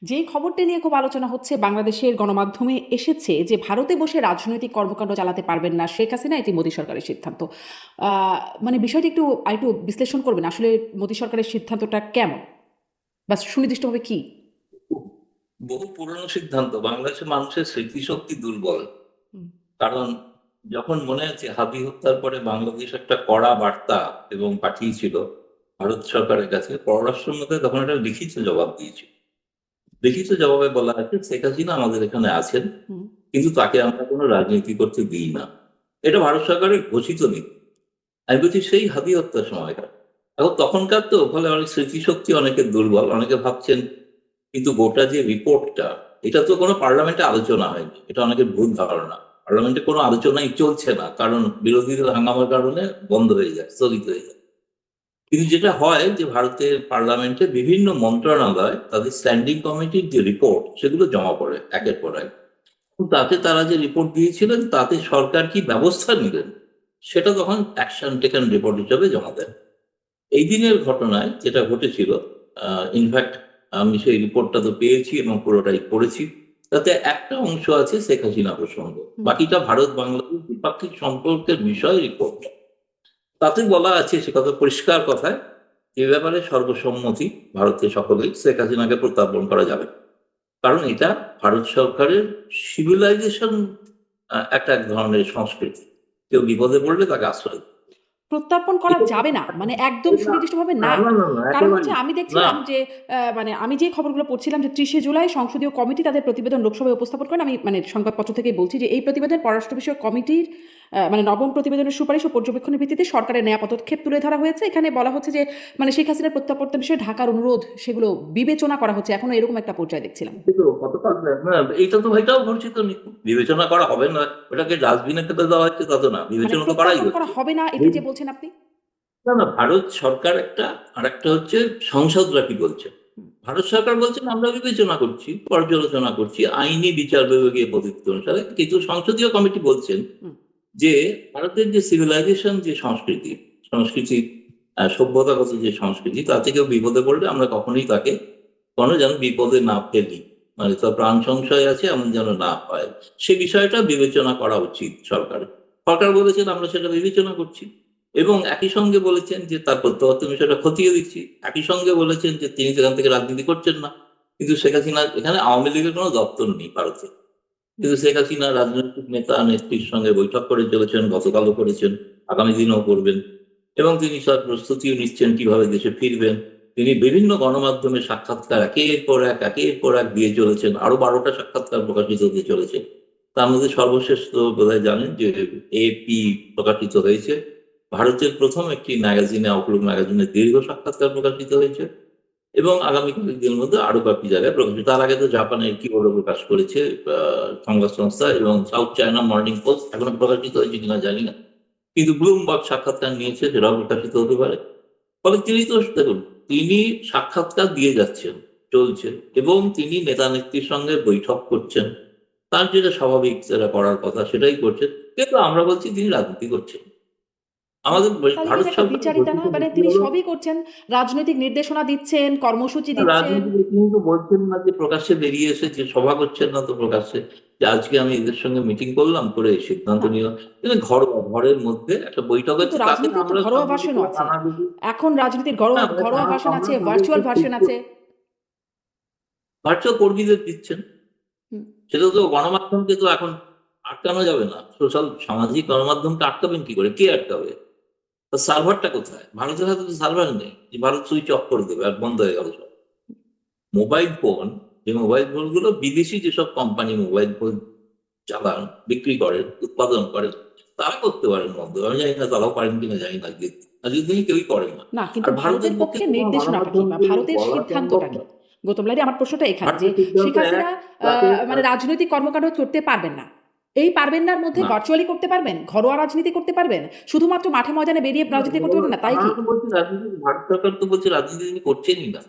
যেই খবরটা নিয়ে খুব আলোচনা হচ্ছে বাংলাদেশের গণমাধ্যমে এসেছে যে ভারতে বসে রাজনৈতিক কর্মকাণ্ড চালাতে পারবেন না শেখ হাসিনা, এটি মোদী সরকারের সিদ্ধান্ত। মানে বিষয়টি একটু আরেকটু বিশ্লেষণ করবেন, আসলে মোদী সরকারের সিদ্ধান্তটা কেমন বা সুনির্দিষ্টভাবে কি? বহু পুরনো সিদ্ধান্ত। বাংলাদেশের মানুষের স্মৃতিশক্তি দুর্বল। হুম। কারণ যখন মনে আছে হাদি হত্যার পরে বাংলাদেশ একটা কড়া বার্তা এবং পাঠিয়েছিল ভারত সরকারের কাছে, পররাষ্ট্র মন্ত্রী তখন একটা লিখিত জবাব দিয়েছিল। লিখিত জবাবে বলা আছে শেখ হাসিনা আমাদের এখানে আছেন, হুম। কিন্তু তাকে আমরা কোনো রাজনীতি করতে দিই না। এটা ভারত সরকারের ঘোষিত নীতি। আমি বলছি সেই হাদি হত্যার সময়কার। এখন তখনকার তো ফলে অনেক স্মৃতিশক্তি অনেকের দুর্বল, অনেকে ভাবছেন কিন্তু গোটা যে রিপোর্টটা, এটা তো কোনো পার্লামেন্টে আলোচনা হয়নি, এটা অনেকের ভুল ধারণা। পার্লামেন্টে কোনো আলোচনাই চলছে না, কারণ বিরোধীদের হাঙ্গামার কারণে বন্ধ হয়ে যায়, স্থগিত হয়ে যায়। কিন্তু যেটা হয় যে ভারতের পার্লামেন্টে বিভিন্ন মন্ত্রণালয় তাদের স্ট্যান্ডিং কমিটির যে রিপোর্ট সেগুলো জমা পড়ে একের পর এক। তো তাতে তারা যে রিপোর্ট দিয়েছিলেন তাতে সরকার কি ব্যবস্থা নিলেন সেটা তখন অ্যাকশন টেকেন রিপোর্ট হিসেবে জমা দেন। এই দিনের ঘটনায় যেটা ঘটেছিল, ইনফ্যাক্ট আমি সেই রিপোর্টটা তো পেয়েছি এবং পুরোটাই পড়েছি। তাতে একটা অংশ আছে শেখ হাসিনা প্রসঙ্গ, হুম। বাকিটা ভারত বাংলাদেশ দ্বিপাক্ষিক সম্পর্কের বিষয় রিপোর্ট। তাতে বলা আছে, সে কথা পরিষ্কার কথায়, এ ব্যাপারে সর্বসম্মতি ভারতের সকলেই, শেখ হাসিনাকে প্রত্যার্পণ করা যাবে। কারণ এটা ভারত সরকারের সিভিলাইজেশন, একটা এক ধরনের সংস্কৃতি। কেউ বিপদে পড়লে তাকে আশ্রয় দেয়। প্রত্যর্পণ করা এটা যাবে না, মানে একদম না, সুনির্দিষ্টভাবে না, না। না, না, না, কারণ হচ্ছে একেবারেই আমি না। দেখছিলাম যে মানে আমি যে খবরগুলো পড়ছিলাম যে ৩০শে জুলাই সংসদীয় কমিটি তাদের প্রতিবেদন লোকসভায় উপস্থাপন করেন। আমি মানে সংবাদপত্র থেকেই বলছি যে এই প্রতিবেদন পররাষ্ট্র বিষয়ক কমিটির মানে নবম প্রতিবেদনের সুপারিশ ও পর্যবেক্ষণের ভিত্তিতে সরকারের নেয়া পদক্ষেপ তুলে ধরা হয়েছে। এখানে বলা হচ্ছে যে মানে শেখ হাসিনার প্রত্যাবর্তন বিষয়ে ঢাকার অনুরোধ সেগুলো বিবেচনা করা হচ্ছে। এখনো এরকম একটা পর্যায়ে দেখছিলাম। কিন্তু গতকাল না, এইটা তো এটাও ঘোষিত নীতি, বিবেচনা করা হবে না। ওটাকে ডাস্টবিনে ফেলে দেওয়া হচ্ছে তা তো না, মানে বিবেচনা তো করাই প্রত্যর্পণ করা হচ্ছে। হবে না এটি যে বলছেন আপনি? না, না, ভারত সরকার একটা, আর একটা হচ্ছে সংসদরা কি বলছে। হুম। ভারত সরকার বলছেন আমরা বিবেচনা করছি, পর্যালোচনা করছি আইনি বিচার বিভাগীয় পদ্ধতি অনুসারে, কিন্তু সংসদীয় কমিটি বলছেন হুম। যে ভারতের যে সিভিলাইজেশন, যে সংস্কৃতি, সংস্কৃতি, সভ্যতাগত যে সংস্কৃতি, তাতে কেউ বিপদে পড়লে আমরা কখনোই তাকে কোনো যেন বিপদে না ফেলি, মানে তার প্রাণ সংশয় আছে এমন যেন না হয়, সে বিষয়টা বিবেচনা করা উচিত সরকারের। সরকার বলেছেন আমরা সেটা বিবেচনা করছি, এবং একই সঙ্গে বলেছেন যে তার প্রত্যাবর্তন বিষয়টা খতিয়ে দিচ্ছি। একই সঙ্গে বলেছেন যে তিনি সেখান থেকে রাজনীতি করছেন না। কিন্তু শেখ হাসিনা, এখানে আওয়ামী লীগের কোনো দপ্তর নেই ভারতে, হুম। কিন্তু শেখ হাসিনা রাজনৈতিক নেতা নেত্রীর সঙ্গে বৈঠক করে চলেছেন, গতকালও করেছেন, আগামী দিনেও করবেন। এবং তিনি সব প্রস্তুতিও নিচ্ছেন কিভাবে দেশে ফিরবেন। তিনি বিভিন্ন গণমাধ্যমে সাক্ষাৎকার একের পর এক দিয়ে চলেছেন, আরো 12টা সাক্ষাৎকার প্রকাশিত হতে চলেছে। তার মধ্যে সর্বশেষ তো বোধহয় জানেন যে এপি প্রকাশিত হয়েছে, ভারতের প্রথম একটি ম্যাগাজিনে, আউটলুক ম্যাগাজিনে দীর্ঘ সাক্ষাৎকার প্রকাশিত হয়েছে। এবং আগামী কয়েকদিনের মধ্যে আরো কয়েকটি জায়গায় প্রকাশিত। তার আগে তো জাপানের কিবোর্ডে প্রকাশ করেছে সংবাদ সংস্থা, এবং সাউথ চায়না মর্নিং পোস্ট এখনো প্রকাশিত হয়েছে কিনা জানি না, কিন্তু ব্লুমবার্গ সাক্ষাৎকার নিয়েছে, সেটাও প্রকাশিত হতে পারে। ফলে তিনি তো দেখুন, তিনি সাক্ষাৎকার দিয়ে যাচ্ছেন, চলছে, এবং তিনি নেতা নেত্রীর সঙ্গে বৈঠক করছেন, তার যেটা স্বাভাবিক যেটা করার কথা সেটাই করছেন। কিন্তু আমরা বলছি তিনি রাজনীতি করছেন। আমাদের তাহলে কি ভারত এটা একটা সরকারের দ্বিচারিতা গঠিত না? মানে নীতি তিনি হলো, সবই করছেন, রাজনৈতিক নির্দেশনা দিচ্ছেন, কর্মসূচি দিচ্ছেন। রাজনীতি তিনি তো বলছেন না যে প্রকাশ্যে বেরিয়ে এসে যে সভা করছেন না তো প্রকাশ্যে, যে আজকে আমি এদের সঙ্গে মিটিং করলাম, করে সিদ্ধান্ত না, নিলাম। কিন্তু ঘরোয়া ঘরের মধ্যে একটা বৈঠক কিন্তু হচ্ছে, তাতে রাজনীতির তো আমরা ঘরোয়া ভার্সনও সাংবাদিকরা আছে। নানা দিকে, এখন রাজনীতির না ঘরোয়া মানে ঘরোয়া ভার্সন আমরা আছে, ভার্চুয়াল তাদেরকে ভার্সন আছে। ভার্চুয়াল কর্মীদের দিচ্ছেন। হুম। সেটা তো গণমাধ্যমকে তো এখন আটকানো যাবে না, সোশ্যাল সামাজিক গণমাধ্যমকে আটকাবেন কি করে, কে আটকাবে? সার্ভারটা কোথায়? ভারতের হাতে তো সার্ভার নেই যে ভারত সুইচ অফ করে দেবে আর বন্ধ হয়ে গেল সব। মোবাইল ফোন, যে মোবাইল ফোনগুলো বিদেশি যেসব কোম্পানি মোবাইল ফোন চালান, বিক্রি করেন, উৎপাদন করেন, তারা করতে পারেন বন্ধ। আমি জানি না তারাও পারেন কিনা জানি না, আজকে দিনে কেউই করে না। না, আর কিন্তু ভারতের ভারতের পক্ষে পক্ষে তো কোনো নির্দেশনাটা কি বা গণমাধ্যমকে ভারতের বলা সম্ভব সিদ্ধান্তটা কি? না। গৌতম লাহিড়ী, আমার প্রশ্নটা এখানে যে ভারতের সিদ্ধান্ত শেখ হাসিনা এক, তাতে মানে রাজনৈতিক কর্মকাণ্ড করতে পারবেন না। এই পারবেন নার মধ্যে না, ভার্চুয়ালি করতে পারবেন, ঘরোয়া রাজনীতি করতে পারবেন, শুধুমাত্র মাঠে ময়দানে বেরিয়ে রাজনীতি করতে পারবেন না, তাই আমরা কি? তো বলছি রাজনীতি, ভারত সরকার তো বলছে রাজনীতি তিনি করছেনই না।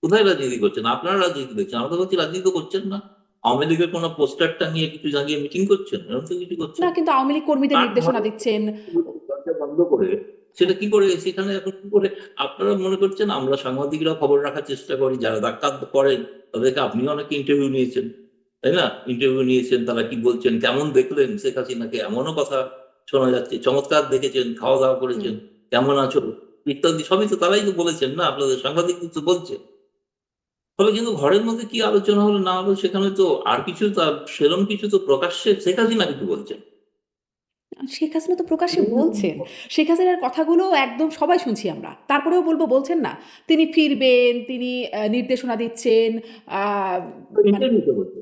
কোথায় রাজনীতি করছেন? আপনারা রাজনীতি করছেন, আমরা তো বলছি রাজনীতি তো করছেন না। আওয়ামী লীগের কোনো পোস্টারটা নিয়ে কিছু জায়গায় মিটিং করছেন, এরকম তো কিছু করছেন না, না। কিন্তু আওয়ামী লীগ কর্মীদের কাঠ নির্দেশনা ঘরে দিচ্ছেন। দরজা বন্ধ করে, সেটা কি করে সেখানে এখন কি করে আপনারা মনে করছেন আমরা সাংবাদিকরা খবর রাখার চেষ্টা করি, যারা ডাক্তার করেন তাদেরকে আপনিও অনেকে ইন্টারভিউ নিয়েছেন, তাই না? ইন্টারভিউ নিয়েছেন, তারা কি বলছেন, কেমন দেখলেন শেখ হাসিনাকে, এমনও কথা শোনা যাচ্ছে, চমৎকার দেখেছেন, খাওয়া দাওয়া করেছেন, কেমন আছো ইত্যাদি সবই তো তারাই তো বলেছেন না, আপনাদের সাংবাদিক তো বলছে। তবে কিন্তু ঘরের মধ্যে কি আলোচনা হলো না হলো সেখানে তো আর কিছু সেরকম কিছু তো প্রকাশ্যে শেখ হাসিনা কিন্তু বলছেন। শেখ হাসিনা তো প্রকাশ্যে বলছেন। শেখ হাসিনার কথাগুলো একদম সবাই শুনছি আমরা। তারপরেও বলছেন না। তিনি ফিরবেন, তিনি নির্দেশনা দিচ্ছেন। আ মানে ইন্টারভিউতে বলছেন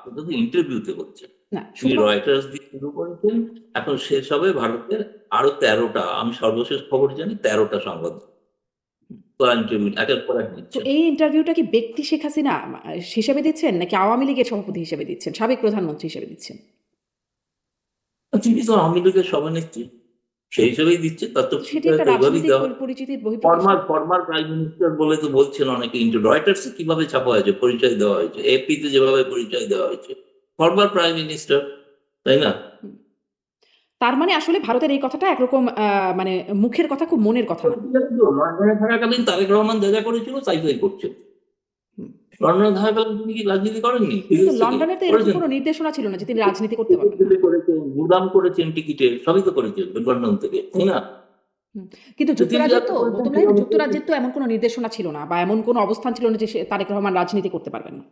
এটা তো ইন্টারভিউতে বলছেন। না তিনি শুধুমাত্র রয়টার্স দিয়ে শুরু করেছেন, এখন শেষ হবে ভারতের আরো ১৩টা, আমি সর্বশেষ খবর জানি ১৩টা সংবাদ ইন্টারভিউ একের পর এক তো দিচ্ছেন। এই ইন্টারভিউটা কি ব্যক্তি শেখ হাসিনা হিসেবে দিচ্ছেন নাকি আওয়ামী লীগের সভাপতি হিসেবে দিচ্ছেন, সাবেক প্রধানমন্ত্রী হিসেবে দিচ্ছেন? তিনি তো আওয়ামী লীগের সভানেত্রী, সেই হিসেবেই দিচ্ছে, তার তো সেটি পরিচয় একটা তো এভাবেই রাজনৈতিক দেওয়া। পরিচিতির বহিঃপ্রকাশ ফরমার না? ফরমার প্রাইম মিনিস্টার বলে তো বলছেন অনেকে, রয়টার্সে কিভাবে ছাপা হয়েছে, পরিচয় দেওয়া হয়েছে, এপি তে যেভাবে পরিচয় দেওয়া হয়েছে, ফরমার প্রাইম মিনিস্টার, তাই না? হুম। তার মানে আসলে ভারতের এই কথাটা একরকম মানে মুখের কথা খুব মনের কথা না। লন্ডনে থাকাকালীন তারেক রহমান যা যা করেছিল তাই তাই করছে। হুম। লন্ডনে থাকাকালীন তিনি কি রাজনীতি করেননি? কিন্তু বিদেশ থেকে লন্ডনে তো এরকম করেছেন। কোনো নির্দেশনা ছিল না যে তিনি রাজনীতি করতে পারবেন না। করেছেন, গুদাম করেছেন টিকিটে, সবই তো করেছেন লন্ডন থেকে, তাই না? হুম। কিন্তু তো তিনি যা যুক্তরাজ্যের তো করেছেন গৌতম লাহিড়ী, যুক্তরাজ্যের তো এমন কোনো নির্দেশনা ছিল না বা এমন কোনো অবস্থান ছিল না যে তারেক রহমান রাজনীতি করতে পারবেন না।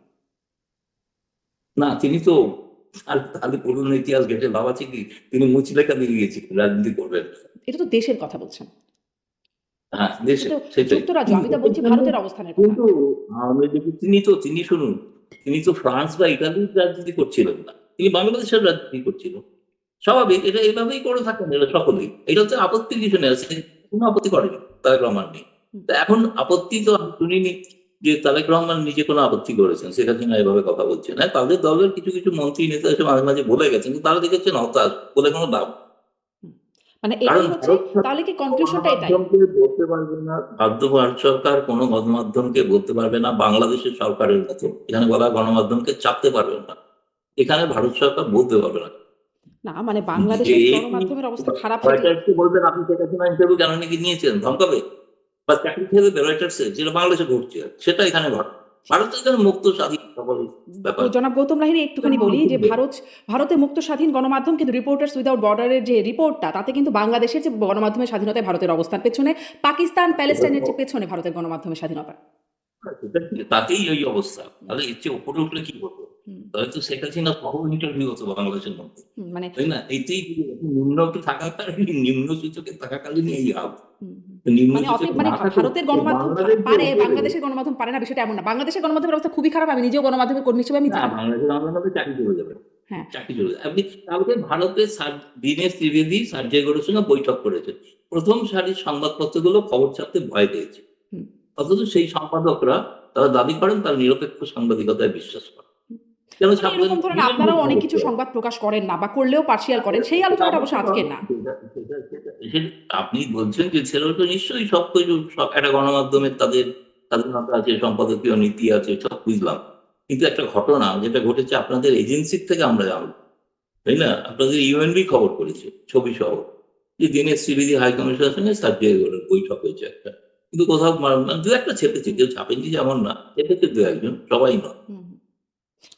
না, তিনি তো আর তাহলে পুরনো ইতিহাস ঘেটে ভাবা আছে কি তিনি মুচলেখা দিয়ে গিয়েছিলেন রাজনীতি করবেন। এটা তো দেশের কথা বলছেন। হ্যাঁ, এটা দেশে তো সেটাই। যুক্তরাজ্য, আমি তো বলছি ভারতের অবস্থানের কথা। কিন্তু আওয়ামী লীগ তিনি শুনুন, তিনি তো ফ্রান্স বা ইতালির রাজনীতি করছিলেন না। তিনি বাংলাদেশের রাজনীতি করছিলেন। স্বাভাবিক, এটা এভাবেই করে থাকেন এরা সকলেই। এটা হচ্ছে আপত্তির কিছু নেই। কোনো আপত্তি করেনি তারেক রহমান নেই। হুম। তো এখন আপত্তি তো আমি শুনিনি যে তারেক রহমান নিজে কোনো আপত্তি করেছেন। শেখ হাসিনা এভাবে কথা বলছেন। হ্যাঁ, তাদের দলের কিছু কিছু মন্ত্রী নেতা এসে মাঝে মাঝে বলে গেছেন। কিন্তু তারা দেখেছেন হতাশ, বলে কোনো লাভ নেই। হুম। মানে কারণ এটাই হচ্ছে, ভারত তাহলে কি সরকার কনক্লুশনটা এটাই? গণমাধ্যমকে বলতে পারবে না, ভারত সরকার কোনো গণমাধ্যমকে বলতে পারবে না বাংলাদেশের সরকারের মতো। এখানে বলা হয় গণমাধ্যমকে চাপতে পারবে না। এখানে ভারত সরকার বলতে পারবে না। না মানে যে বাংলাদেশের এই গণমাধ্যমের অবস্থা খারাপ হতে রয়টার্সকে বলবেন আপনি শেখ হাসিনা ইন্টারভিউ কেন নাকি নিয়েছেন, ধমকাবে? বা চাকরি খেয়ে দেবে রয়টার্সে, যেটা বাংলাদেশে ঘটছে। সেটা এখানে ঘটে। ভারত তো এখানে মুক্ত স্বাধীন সকল ব্যাপার। জনাব গৌতম লাহিড়ী, একটুখানি বলি যে ভারতে মুক্ত স্বাধীন গণমাধ্যম, কিন্তু রিপোর্টার্স উইদাউট বর্ডারের যে রিপোর্টটা, তাতে কিন্তু বাংলাদেশের যে গণমাধ্যমের স্বাধীনতায় ভারতের অবস্থান পেছনে, পাকিস্তান প্যালেস্টাইনের যে পেছনে ভারতের গণমাধ্যমের স্বাধীনতা। তাতেই ওই অবস্থা। তাহলে এর চেয়ে উপরে উঠলে কি করবো? হুম, তাহলে তো শেখ হাসিনা সহ ইন্টারভিউ হতো বাংলাদেশের মধ্যে। মানে তাই না? এতেই নিম্ন একটু থাকাকালীন, নিম্ন সূচকে থাকাকালীন এই হাল। হুম, হুম। নিম্ন মানে সূচক অতএব মানে না থাকলে ভারতের গণমাধ্যম বাংলাদেশ যে পারে, উপরে, বাংলাদেশের গণমাধ্যম পারে না বিষয়টা এমন না। বাংলাদেশের গণমাধ্যমের অবস্থা খুবই খারাপ। আমি নিজেও গণমাধ্যমের কর্মী হিসেবে আমি না জানি। বাংলাদেশের আন্দোলনে চাকরি চলে যাবে। হ্যাঁ। চাকরি চলে যাবে। আপনি কালকে ভারতের দীনেশ ত্রিবেদী সার্জেই ঘোষের সঙ্গে বৈঠক করেছেন। প্রথম সারির সংবাদপত্রগুলো খবর ছাপতে ভয় পেয়েছে। হুম। অথচ সেই সম্পাদকরা তারা দাবি করেন তারা নিরপেক্ষ সাংবাদিকতায় বিশ্বাস করেন। কেন মানে ছাপলেন? এরকম ধরেন বিবেকবোধ আপনারাও অনেক প্রকাশ কিছু করেন। সংবাদ প্রকাশ করেন না বা করলেও পার্সিয়াল করেন। সেই আলোচনাটা অবশ্য অবশ্যই আজকের না। আপনি বলছেন যে ছেলেরা তো নিশ্চয়ই সবকিছু একটা গণমাধ্যমের তাদের স্বাধীনতা আছে, সম্পাদকীয় নীতি আছে, সব বুঝলাম। কিন্তু একটা ঘটনা যেটা ঘটেছে আপনাদের এজেন্সির থেকে আমরা জানলাম, তাই না? আপনাদের ইউএনবি খবর করেছে ছবি সহ যে দীনেশ ত্রিবেদী হাই কমিশনের সঙ্গে সার্জেই ঘোষের বৈঠক হয়েছে একটা। কিন্তু কোথাও দু একটা ছেপেছে, হুম, কেউ ছাপেননি যেমন না, ছেপেছে দু একজন, সবাই নয়। হুম, হুম।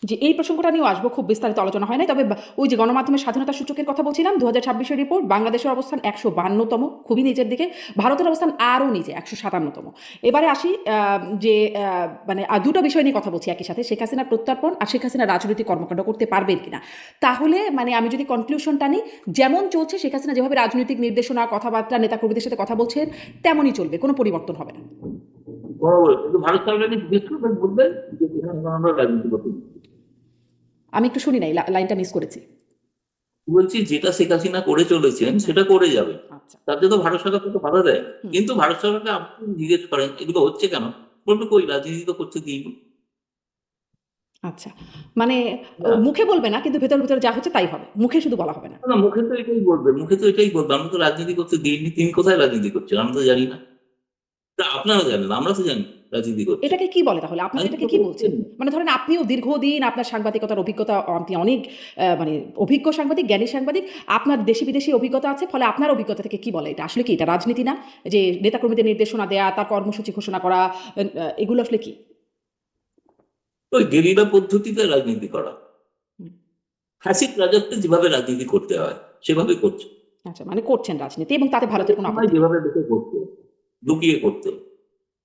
জি, এই প্রসঙ্গটা নিয়েও আসবো। খুব বিস্তারিত আলোচনা হয় নাই। তবে ওই যে গণমাধ্যমের স্বাধীনতা সূচকের কথা বলছিলাম, ২০২৬ এর রিপোর্ট, বাংলাদেশের অবস্থান ১৫২তম, খুবই নিচের দিকে। ভারতের অবস্থান আরও নিচে, ১৫৭তম। এবারে আসি যে মানে ২টো বিষয় নিয়ে কথা বলছি একই সাথে। শেখ হাসিনার প্রত্যর্পণ আর শেখ হাসিনা রাজনৈতিক কর্মকাণ্ড করতে পারবেন কিনা। তাহলে মানে আমি যদি কনক্লুশনটা নিই, যেমন চলছে শেখ হাসিনা যেভাবে রাজনৈতিক নির্দেশনা, কথাবার্তা, নেতাকর্মীদের সাথে কথা বলছেন, তেমনই চলবে। কোনো পরিবর্তন হবে না। কিন্তু ভারত সরকারকে জিজ্ঞেস করবেন, বলবেন যে এখানে আমরা রাজনীতি করতে দিচ্ছি। আমি একটু শুনি নাই, লাইনটা মিস করেছি। বলছি যেটা শেখ হাসিনা করে চলেছেন হুম, সেটা করে যাবে। আচ্ছা। তাতে তো ভারত সরকার তো বাধা দেয়। হুম, কিন্তু ভারত সরকারকে আপনি জিজ্ঞেস করেন এগুলো হচ্ছে কেন? বলবে কই রাজনীতি তো করতে দিইনি। আচ্ছা। মানে না, মুখে বলবে না, কিন্তু ভেতরে, ভেতরে যা হচ্ছে তাই হবে। মুখে শুধু বলা হবে না। না মুখে তো এটাই বলবে, মুখে তো এটাই বলবে। আমরা তো রাজনীতি করতে দিইনি। তিনি কোথায় রাজনীতি করছেন? আমরা তো জানি না। তা আপনারা জানেন, আমরা তো জানি রাজনীতি করছে। এটাকে কি বলে তাহলে? আপনি তো রাজনীতি এটাকে তো কি বলছেন? করছেন। মানে ধরেন আপনিও দীর্ঘদিন আপনার সাংবাদিকতার অভিজ্ঞতা আপনি অনেক মানে অভিজ্ঞ সাংবাদিক, জ্ঞানী সাংবাদিক। আপনার দেশি-বিদেশি অভিজ্ঞতা আছে। ফলে আপনার অভিজ্ঞতা থেকে কি বলে এটা? আসলে কি এটা রাজনীতি না? যে নেতাকর্মীদের নির্দেশনা দেয়া, তার কর্মসূচি ঘোষণা করা এগুলো আসলে কি? ওই গেরিলা পদ্ধতিতে রাজনীতি করা। হুম, ফ্যাসিস্ট রাজত্বে যেভাবে রাজনীতি করতে হয় সেভাবে করছে। আচ্ছা মানে করছেন রাজনীতি এবং তাতে ভারতের আগের কোনো সময় আপত্তি নেই। যেভাবে দেখে করতো, লুকিয়ে করতো,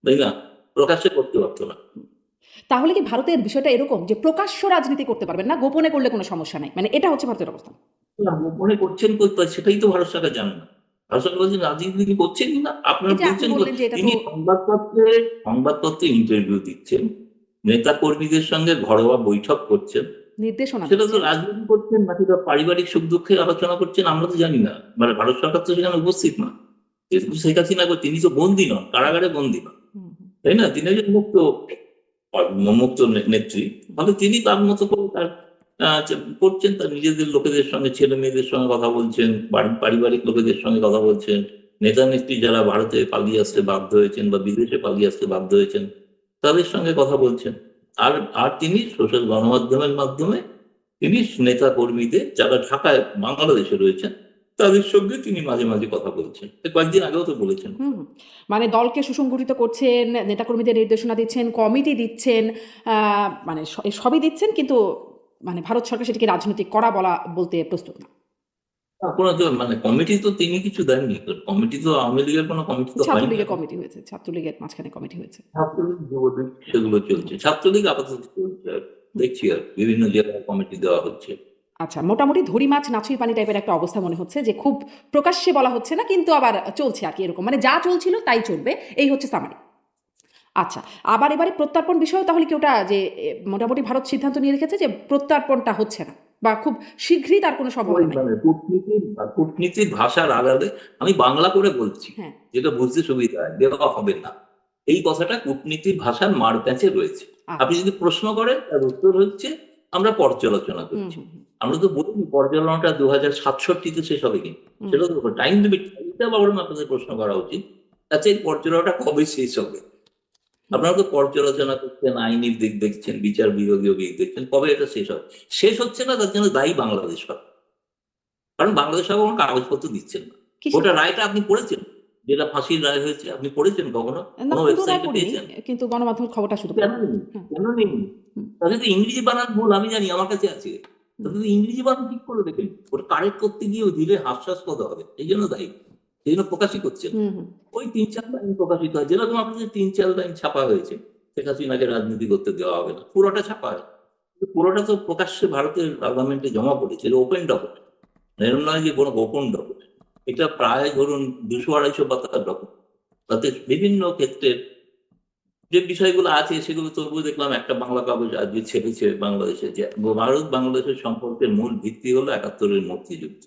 তাই না? প্রকাশ্যে করতে পারতো না। হুম। তাহলে কি ভারতের বিষয়টা এরকম যে প্রকাশ্য রাজনীতি করতে পারবেন না, গোপনে করলে কোনো সমস্যা নাই। মানে এটা হচ্ছে ভারতের অবস্থান। না, গোপনে করছেন সেটাই তো ভারত সরকার জানে না। ভারত সরকার বলছেন রাজনীতি তিনি করছেনই না। আপনারা এই যে আপনি বলছেন বললেন যে এটা তো তিনি সংবাদপত্রে ইন্টারভিউ দিচ্ছেন, নেতা কর্মীদের সঙ্গে ঘরোয়া বৈঠক করছেন। নির্দেশনা সেটা তো দিচ্ছেন। রাজনীতি করছেন নাকি তার পারিবারিক সুখ দুঃখে আলোচনা করছেন আমরা তো জানি না। মানে ভারত সরকার তো সেখানে উপস্থিত না। যেহেতু শেখ হাসিনা তিনি তো বন্দী নন, কারাগারে বন্দী নন। হুম, হুম, তাই না? তিনি একজন মুক্ত নেত্রী। ফলে তিনি তার মতো করে তার করছেন, তার নিজেদের লোকেদের সঙ্গে, ছেলে মেয়েদের সঙ্গে কথা বলছেন, পারিবারিক লোকেদের সঙ্গে কথা বলছেন। নেতা নেত্রী যারা ভারতে পালিয়ে আসতে বাধ্য হয়েছেন বা বিদেশে পালিয়ে আসতে বাধ্য হয়েছেন তাদের সঙ্গে কথা বলছেন। আর আর তিনি সোশ্যাল গণমাধ্যমের মাধ্যমে তিনি নেতা কর্মীদের যারা ঢাকায় বাংলাদেশে রয়েছেন তাদের সঙ্গে তিনি মাঝে মাঝে কথা বলছেন। কয়েকদিন আগেও তো বলেছেন। হুম, হুম। মানে দলকে সুসংগঠিত করছেন, নেতাকর্মীদের নির্দেশনা দিচ্ছেন, কমিটি দিচ্ছেন, আ মানে সবই দিচ্ছেন কিন্তু মানে ভারত সরকার সেটিকে রাজনৈতিক করা বলতে প্রস্তুত না। কোনো তো মানে কমিটি তো তিনি কিছু দেননি। তো কমিটি তো আওয়ামী লীগের কোনো কমিটি তো হয়নি ছাত্রলীগের এখন। কমিটি হয়েছে। ছাত্রলীগের মাঝখানে কমিটি হয়েছে। ছাত্রলীগ, যুবলীগ সেগুলো চলছে। হয়েছে। ছাত্রলীগ আপাতত চলছে আর হুম। দেখছি আর বিভিন্ন জেলায় কমিটি দেওয়া হচ্ছে। আচ্ছা মোটামুটি ধরি মাছ নাছুই পানি টাইপের একটা অবস্থা মনে হচ্ছে যে খুব প্রকাশ্যে বলা হচ্ছে না কিন্তু আবার চলছে আরকি এরকম। মানে যা চলছিল তাই চলবে। এই হচ্ছে সামারি। আচ্ছা। আবার এবারে প্রত্যর্পণ বিষয়েও তাহলে কি ওটা যে মোটামুটি ভারত সিদ্ধান্ত নিয়ে রেখেছে যে প্রত্যর্পণটা হচ্ছে না বা খুব শীঘ্রই তার কোনো ওই সম্ভাবনা নাই। মানে কূটনীতির ভাষার আড়ালে আমি বাংলা করে বলছি, হ্যাঁ। যেটা বুঝতে সুবিধা হয়, দেওয়া হবে না। এই কথাটা কূটনীতির ভাষার মারপ্যাঁচে রয়েছে। আপনি আচ্ছা। যদি প্রশ্ন করেন তার উত্তর হচ্ছে আমরা পর্যালোচনা হুম, করছি। হুম, হুম, আমরা তো বলিনি পর্যালোচনাটা 2067 তে শেষ হবে কিনা। হুম, সেটা তো টাইম লিমিট, এটা বরং আপনাদের প্রশ্ন করা উচিত। আচ্ছা এই পর্যালোচনাটা কবে শেষ হবে? হুম, আপনারা তো পর্যালোচনা করছেন, আইনি দিক দেখছেন, বিচার বিভাগীয় দিক দেখছেন, কবে এটা শেষ হবে? শেষ হচ্ছে না তার জন্য দায়ী বাংলাদেশ সরকার। কারণ বাংলাদেশ সরকার কোনো কাগজপত্র দিচ্ছেন না। কিসের ওটা রায়টা আপনি পড়েছেন? যেটা ফাঁসির রায় হয়েছে আপনি পড়েছেন কখনো? না কোনো পুরো রায় ওয়েবসাইটে পড়িনি। পেয়েছেন? কিন্তু গণমাধ্যমের খবরটা শুধু কেন পড়লাম। নেই? হ্যাঁ, কেন নেই? হুম, তাদের তো ইংরেজি বানান ভুল আমি জানি, আমার কাছে আছে। হুম, তাদের তো ইংরেজি বানান ঠিক করে দেখেন। ওটা কারেক্ট করতে গিয়েও ধীরে হাস্যাস্পদ হবে। এইজন্য দায়ী। এইজন্য প্রকাশই করছেন। হুম, হুম, ওই ৩-৪ লাইন প্রকাশিত হয়। যেরকম আপনাদের ৩-৪ লাইন ছাপা হয়েছে। শেখ হাসিনাকে রাজনীতি করতে দেওয়া হবে না। পুরোটা ছাপা হয়। কিন্তু পুরোটা তো প্রকাশ্যে ভারতের পার্লামেন্টে জমা পড়েছে। এটা ওপেন ডকুমেন্ট। এরকম নয় যে কোনো গোপন ডকুমেন্ট। এটা প্রায় ধরুন ২০০-২৫০ পাতার ডকুমেন্ট। তাতে বিভিন্ন ক্ষেত্রের যে বিষয়গুলো আছে সেগুলো তবুও দেখলাম একটা বাংলা কাগজ আজকে ছেপেছে বাংলাদেশে যে ভারত বাংলাদেশের সম্পর্কের মূল ভিত্তি হলো ৭১-এর মুক্তিযুদ্ধ।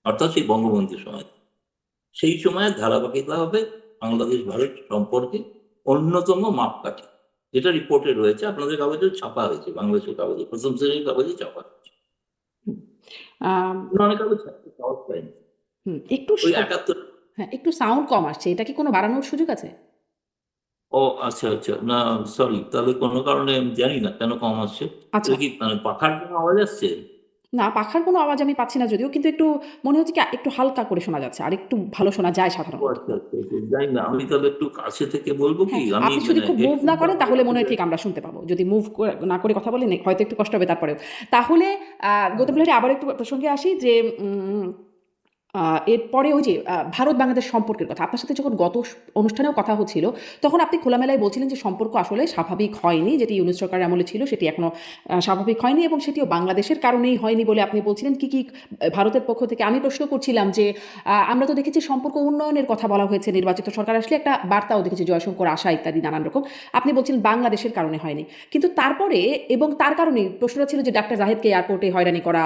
অর্থাৎ সেই বঙ্গবন্ধুর সময়। সেই সময়ের ধারাবাহিকতা হবে বাংলাদেশ ভারত সম্পর্কে অন্যতম মাপকাঠি। যেটা রিপোর্টে রয়েছে আপনাদের কাগজে ছাপা হয়েছে, বাংলাদেশের কাগজে প্রথম শ্রেণীর কাগজে ছাপা হয়েছে। হুম। আম অনেক কাগজ ছাপতে সাহস পায়নি। হুম, একটু ওই ৭১। হ্যাঁ, একটু সাউন্ড কম আসছে। এটা কি কোনো বাড়ানোর সুযোগ আছে? ও আচ্ছা, আচ্ছা। না সরি, তাহলে কোনো কারণে আমি জানি না কেন কম আসছে। আচ্ছা। এটা কি মানে পাখার কোনো আওয়াজ আসছে? না পাখার কোনো আওয়াজ আমি পাচ্ছি না যদিও কিন্তু একটু মনে হচ্ছে কি একটু হালকা করে শোনা যাচ্ছে। আরেকটু ভালো শোনা যায় ও সাধারণত। আচ্ছা, আচ্ছা, আচ্ছা। জানি না। আমি তাহলে একটু কাছে থেকে বলব কি? হ্যাঁ, আমি আপনি যদি মানে খুব মুভ হেডফোন না তো করেন আমার তাহলে মনে হয় আসলে ঠিক আমরা শুনতে পাবো। যদি মুভ না করে কথা বলেন হয়তো একটু কষ্ট হবে তারপরেও। তাহলে গৌতম বিহারী আবার একটু প্রসঙ্গে আসি যে উম আ এরপরে ওই যে ভারত বাংলাদেশ সম্পর্কের কথা। আপনার সাথে যখন গত অনুষ্ঠানেও কথা হচ্ছিল, তখন আপনি খোলামেলায় বলছিলেন যে সম্পর্ক আসলে স্বাভাবিক হয়নি। যেটি ইউনূস সরকারের আমলে ছিল সেটি এখনো স্বাভাবিক হয়নি এবং সেটিও বাংলাদেশের কারণেই হয়নি বলে আপনি বলছিলেন। কি ভারতের পক্ষ থেকে আমি প্রশ্ন করছিলাম যে আমরা তো দেখেছি সম্পর্ক উন্নয়নের কথা বলা হয়েছে নির্বাচিত সরকার আসলে একটা বার্তাও দেখেছি জয়শঙ্কর আশা ইত্যাদি নানান রকম। আপনি বলছিলেন বাংলাদেশের কারণে হয়নি। কিন্তু তারপরে এবং তার কারণেই প্রশ্নটা ছিল যে ডাক্তার জাহিদকে এয়ারপোর্টে হয়রানি করা,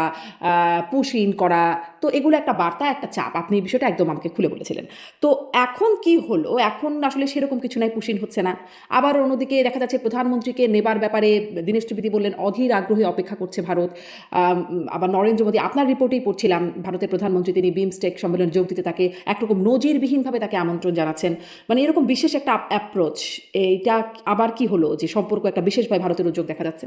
পুশ ইন করা। তো এগুলো একটা বার্তা একটা চাপ, আপনি এই বিষয়টা একদম আমাকে খুলে বলেছিলেন। তো এখন কি হলো? এখন আসলে সেরকম কিছু নাই, পুশিন হচ্ছে না। আবার অন্যদিকে দেখা যাচ্ছে প্রধানমন্ত্রীকে নেবার ব্যাপারে দীনেশ ত্রিবেদী বললেন অধীর আগ্রহে অপেক্ষা করছে ভারত। আবার নরেন্দ্র মোদী, আপনার রিপোর্টেই পড়ছিলাম ভারতের প্রধানমন্ত্রী তিনি বিমস্টেক সম্মেলনে যোগ দিতে তাকে একরকম নজিরবিহীনভাবে তাকে আমন্ত্রণ জানাচ্ছেন। মানে এরকম বিশেষ একটা অ্যাপ্রোচ, এইটা আবার কি হলো যে সম্পর্ক একটা বিশেষভাবে ভারতের উদ্যোগ দেখা যাচ্ছে?